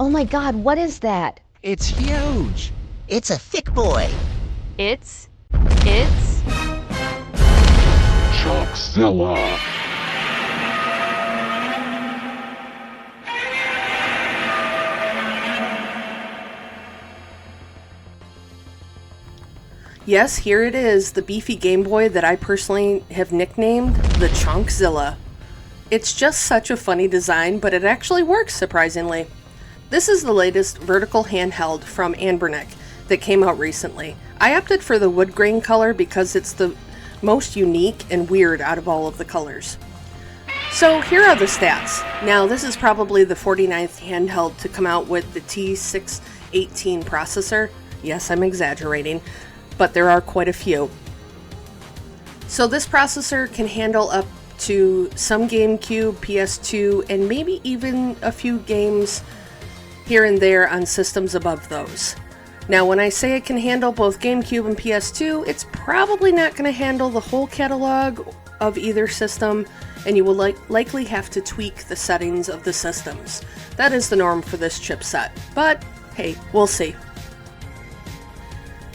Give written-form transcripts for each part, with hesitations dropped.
Oh my god, what is that? It's huge. It's a thick boy. It's Chonkzilla. Yes, here it is, the beefy Game Boy that I personally have nicknamed the Chonkzilla. It's just such a funny design, but it actually works, surprisingly. This is the latest vertical handheld from Anbernic that came out recently. I opted for the wood grain color because it's the most unique and weird out of all of the colors. So here are the stats. Now, this is probably the 49th handheld to come out with the T618 processor. Yes, I'm exaggerating, but there are quite a few. So this processor can handle up to some GameCube, PS2, and maybe even a few games here and there on systems above those. Now, when I say it can handle both GameCube and PS2, it's probably not going to handle the whole catalog of either system, and you will likely have to tweak the settings of the systems. That is the norm for this chipset, but hey, we'll see.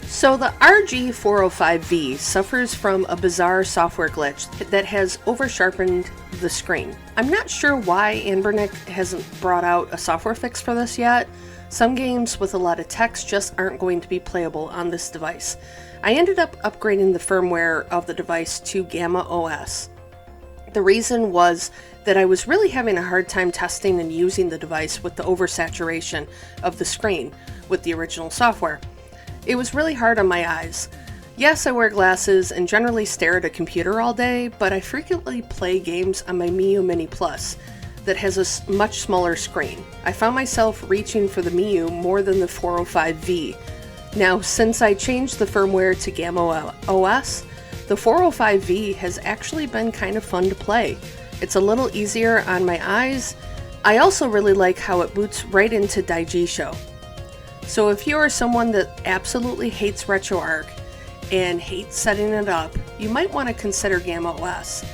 So the RG405V suffers from a bizarre software glitch that has over-sharpened the screen. I'm not sure why Anbernic hasn't brought out a software fix for this yet. Some games with a lot of text just aren't going to be playable on this device. I ended up upgrading the firmware of the device to Gamma OS. The reason was that I was really having a hard time testing and using the device with the oversaturation of the screen with the original software. It was really hard on my eyes. Yes, I wear glasses and generally stare at a computer all day, but I frequently play games on my Miyoo Mini Plus that has a much smaller screen. I found myself reaching for the Miyoo more than the 405V. Now, since I changed the firmware to Gamma OS, the 405V has actually been kind of fun to play. It's a little easier on my eyes. I also really like how it boots right into Daijisho. So if you are someone that absolutely hates RetroArch and hates setting it up, you might want to consider Gamma OS.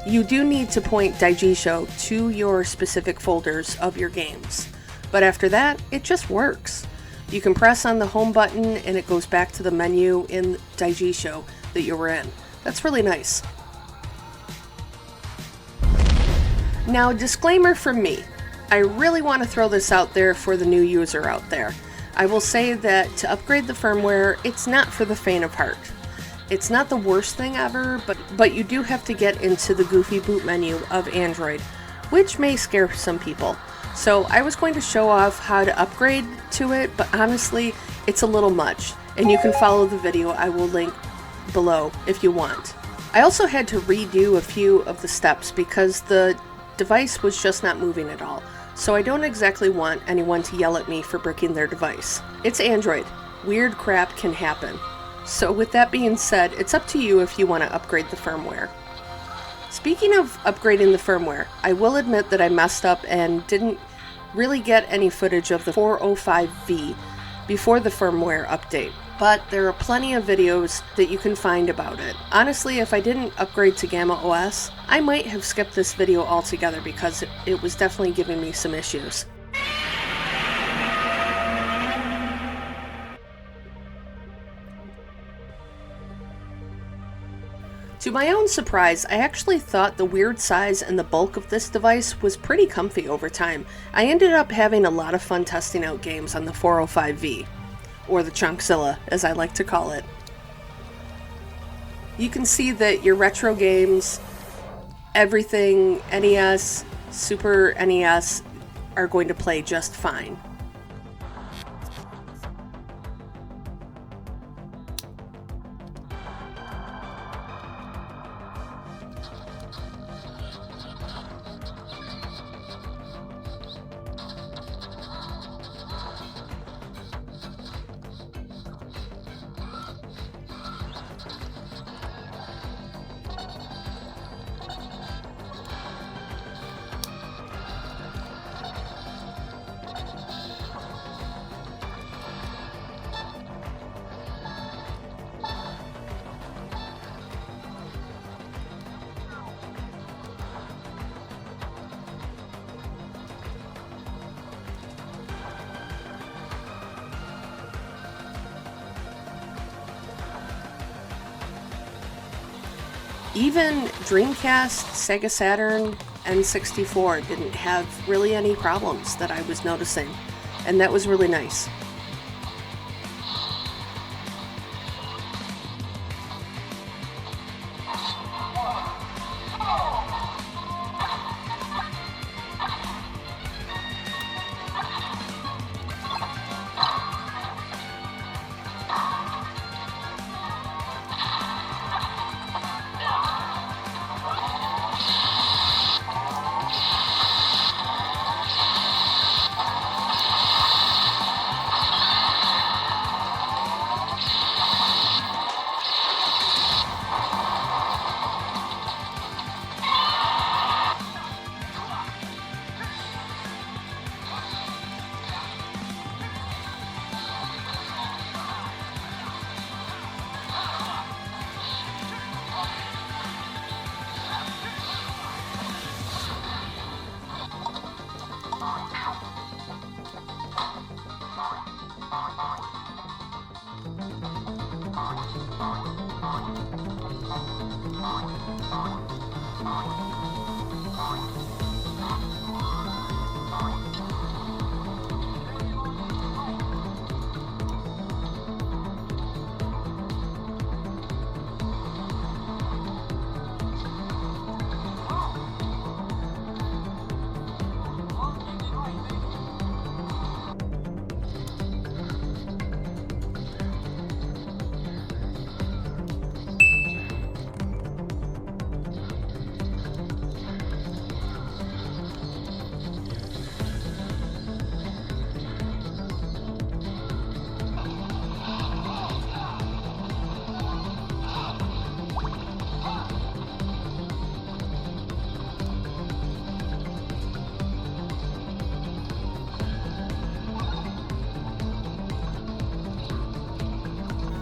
You do need to point Daijisho to your specific folders of your games, but after that, it just works. You can press on the home button and it goes back to the menu in Daijisho that you were in. That's really nice. Now, disclaimer from me. I really want to throw this out there for the new user out there. I will say that to upgrade the firmware, it's not for the faint of heart. It's not the worst thing ever, but you do have to get into the goofy boot menu of Android, which may scare some people. So I was going to show off how to upgrade to it, but honestly, it's a little much, and you can follow the video I will link below if you want. I also had to redo a few of the steps because the device was just not moving at all. So I don't exactly want anyone to yell at me for bricking their device. It's Android. Weird crap can happen. So with that being said, it's up to you if you want to upgrade the firmware. Speaking of upgrading the firmware, I will admit that I messed up and didn't really get any footage of the 405V before the firmware update, but there are plenty of videos that you can find about it. Honestly, if I didn't upgrade to Gamma OS, I might have skipped this video altogether because it was definitely giving me some issues. To my own surprise, I actually thought the weird size and the bulk of this device was pretty comfy over time. I ended up having a lot of fun testing out games on the 405V, or the Chonkzilla, as I like to call it. You can see that your retro games, everything, NES, Super NES, are going to play just fine. Even Dreamcast, Sega Saturn, N64 didn't have really any problems that I was noticing, and that was really nice.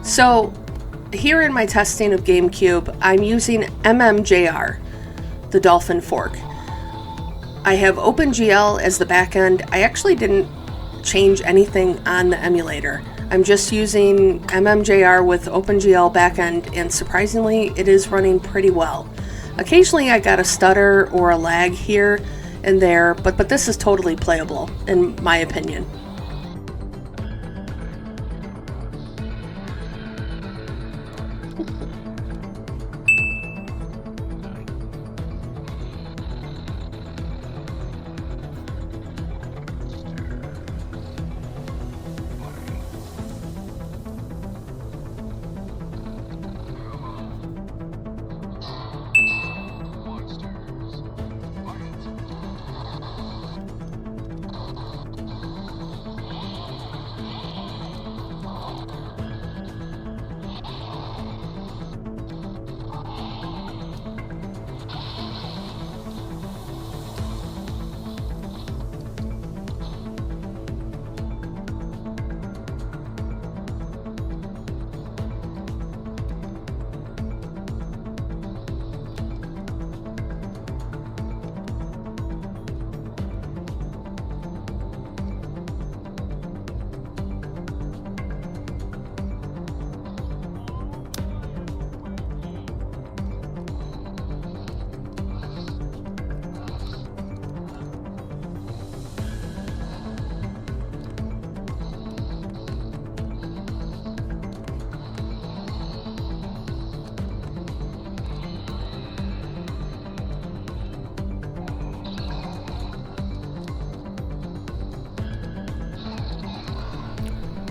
So here in my testing of GameCube, I'm using MMJR, the Dolphin fork. I have OpenGL as the backend. I actually didn't change anything on the emulator. I'm just using MMJR with OpenGL backend, and surprisingly, it is running pretty well. Occasionally I got a stutter or a lag here and there, but this is totally playable, in my opinion.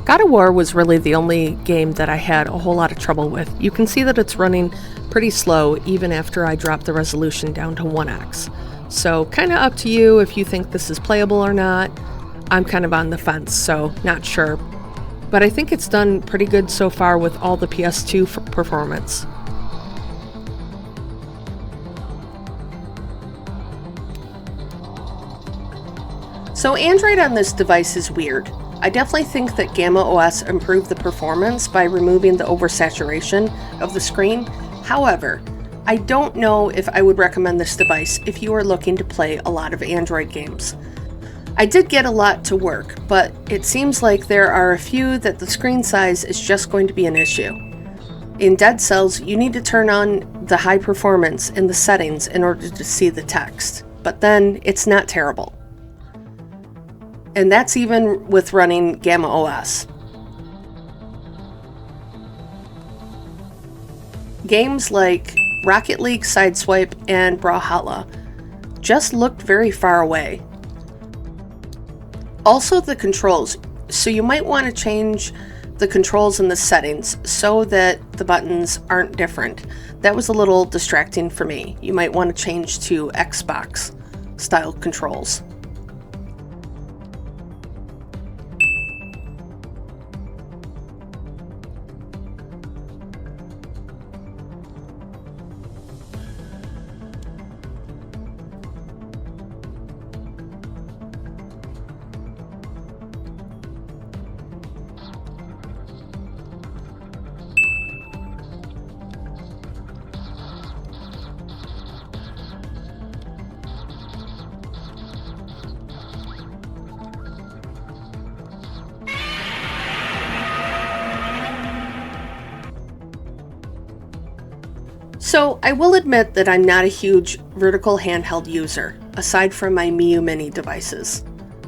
God of War was really the only game that I had a whole lot of trouble with. You can see that it's running pretty slow even after I dropped the resolution down to 1x. So kind of up to you if you think this is playable or not. I'm kind of on the fence, so not sure. But I think it's done pretty good so far with all the PS2 performance. So Android on this device is weird. I definitely think that Gamma OS improved the performance by removing the oversaturation of the screen. However, I don't know if I would recommend this device if you are looking to play a lot of Android games. I did get a lot to work, but it seems like there are a few that the screen size is just going to be an issue. In Dead Cells, you need to turn on the high performance in the settings in order to see the text, but then it's not terrible. And that's even with running Gamma OS. Games like Rocket League Sideswipe and Brawlhalla just looked very far away. Also the controls, so you might want to change the controls in the settings so that the buttons aren't different. That was a little distracting for me. You might want to change to Xbox style controls. So I will admit that I'm not a huge vertical handheld user, aside from my Miu Mini devices.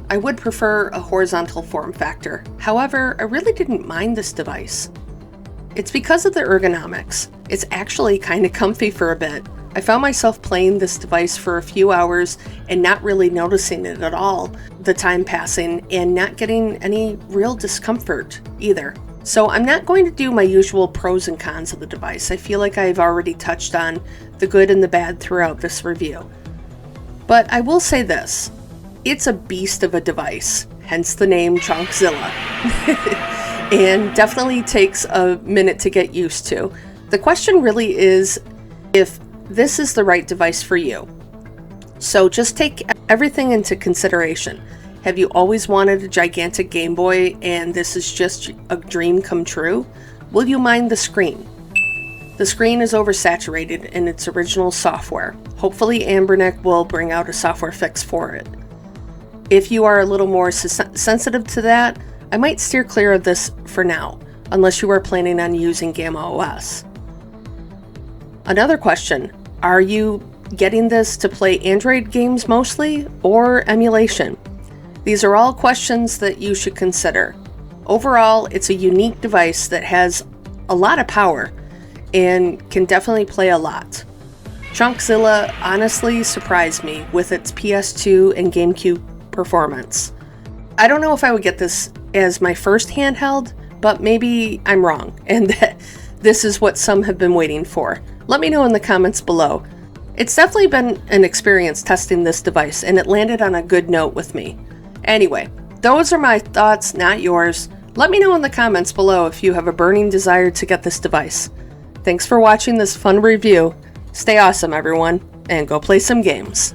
I would prefer a horizontal form factor. However, I really didn't mind this device. It's because of the ergonomics. It's actually kind of comfy for a bit. I found myself playing this device for a few hours and not really noticing it at all, the time passing, and not getting any real discomfort either. So I'm not going to do my usual pros and cons of the device. I feel like I've already touched on the good and the bad throughout this review. But I will say this, it's a beast of a device, hence the name Chonkzilla, and definitely takes a minute to get used to. The question really is if this is the right device for you. So just take everything into consideration. Have you always wanted a gigantic Game Boy and this is just a dream come true? Will you mind the screen? The screen is oversaturated in its original software. Hopefully Anbernic will bring out a software fix for it. If you are a little more sensitive to that, I might steer clear of this for now, unless you are planning on using Gamma OS. Another question, are you getting this to play Android games mostly, or emulation? These are all questions that you should consider. Overall, it's a unique device that has a lot of power and can definitely play a lot. Chonkzilla honestly surprised me with its PS2 and GameCube performance. I don't know if I would get this as my first handheld, but maybe I'm wrong and that this is what some have been waiting for. Let me know in the comments below. It's definitely been an experience testing this device and it landed on a good note with me. Anyway, those are my thoughts, not yours. Let me know in the comments below if you have a burning desire to get this device. Thanks for watching this fun review. Stay awesome, everyone, and go play some games.